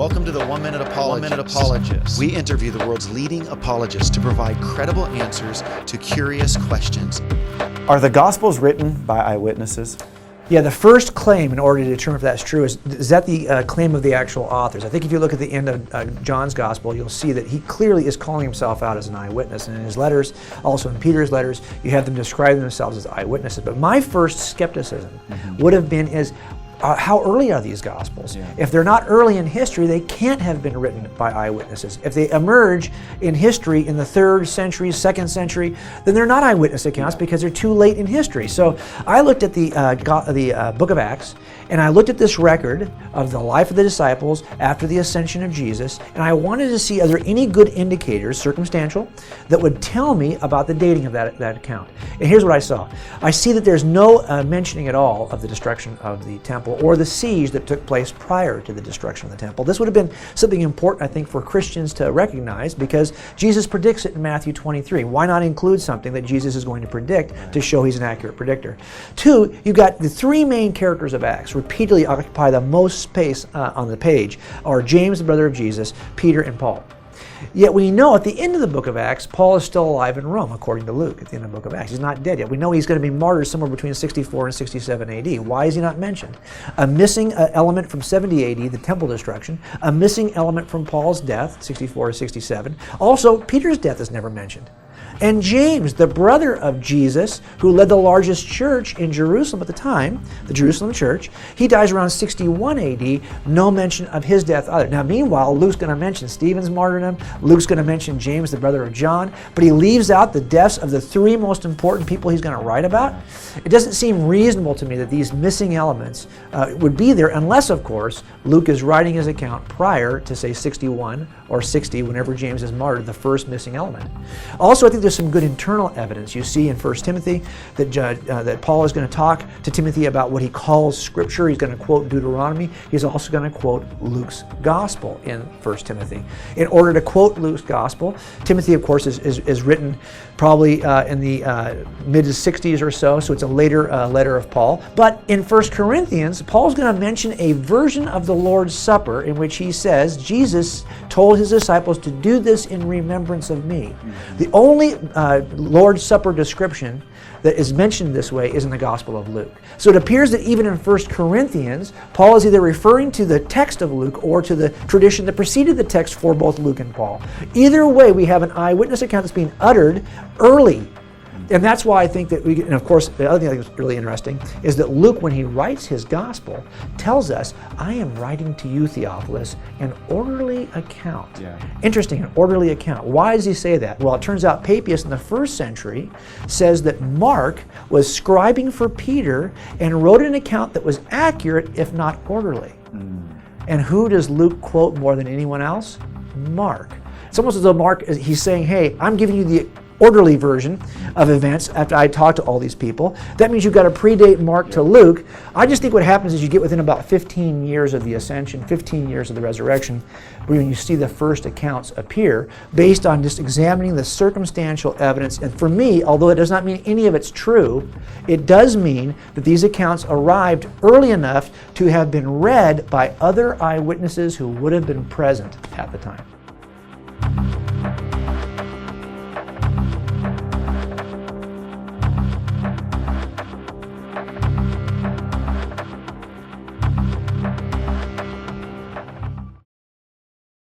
Welcome to the 1 Minute Apologist. We interview the world's leading apologists to provide credible answers to curious questions. Are the Gospels written by eyewitnesses? Yeah, the first claim, in order to determine if that's true, is that the claim of the actual authors. I think if you look at the end of John's Gospel, you'll see that he clearly is calling himself out as an eyewitness. And in his letters, also in Peter's letters, you have them describing themselves as eyewitnesses. But my first skepticism would have been how early are these Gospels? Yeah. If they're not early in history, they can't have been written by eyewitnesses. If they emerge in history in the 3rd century, 2nd century, then they're not eyewitness accounts because they're too late in history. So I looked at the book of Acts, and I looked at this record of the life of the disciples after the ascension of Jesus, and I wanted to see, are there any good indicators, circumstantial, that would tell me about the dating of that account. And here's what I saw. I see that there's no mentioning at all of the destruction of the temple or the siege that took place prior to the destruction of the temple. This would have been something important, I think, for Christians to recognize because Jesus predicts it in Matthew 23. Why not include something that Jesus is going to predict to show he's an accurate predictor? 2, you've got the 3 main characters of Acts repeatedly occupy the most space on the page, are James, the brother of Jesus, Peter, and Paul. Yet we know at the end of the book of Acts, Paul is still alive in Rome, according to Luke, at the end of the book of Acts. He's not dead yet. We know he's going to be martyred somewhere between 64 and 67 AD. Why is he not mentioned? A missing element from 70 AD, the temple destruction. A missing element from Paul's death, 64 to 67. Also, Peter's death is never mentioned. And James, the brother of Jesus, who led the largest church in Jerusalem at the time, the Jerusalem church, he dies around 61 AD, no mention of his death either. Now, meanwhile, Luke's going to mention Stephen's martyrdom, Luke's going to mention James, the brother of John, but he leaves out the deaths of the 3 most important people he's going to write about. It doesn't seem reasonable to me that these missing elements would be there unless, of course, Luke is writing his account prior to, say, 61 or 60, whenever James is martyred, the first missing element. Also, I think there's some good internal evidence. You see in 1 Timothy that Paul is going to talk to Timothy about what he calls Scripture. He's going to quote Deuteronomy. He's also going to quote Luke's Gospel in 1 Timothy. In order to quote Luke's Gospel, Timothy, of course, is written probably in the mid-60s or so it's a later letter of Paul. But in 1 Corinthians, Paul's going to mention a version of the Lord's Supper in which he says, Jesus told his disciples to do this in remembrance of me. The only Lord's Supper description that is mentioned this way is in the Gospel of Luke. So it appears that even in 1 Corinthians, Paul is either referring to the text of Luke or to the tradition that preceded the text for both Luke and Paul. Either way, we have an eyewitness account that's being uttered early. And that's why I think that and of course, the other thing that's really interesting is that Luke, when he writes his gospel, tells us, I am writing to you, Theophilus, an orderly account. Yeah. Interesting, an orderly account. Why does he say that? Well, it turns out Papias in the 1st century says that Mark was scribing for Peter and wrote an account that was accurate, if not orderly. And who does Luke quote more than anyone else? Mark. It's almost as though Mark, he's saying, hey, I'm giving you the orderly version of events after I talked to all these people. That means you've got to predate Mark to Luke. I just think what happens is you get within about 15 years of the ascension, 15 years of the resurrection, when you see the first accounts appear based on just examining the circumstantial evidence. And for me, although it does not mean any of it's true, it does mean that these accounts arrived early enough to have been read by other eyewitnesses who would have been present at the time.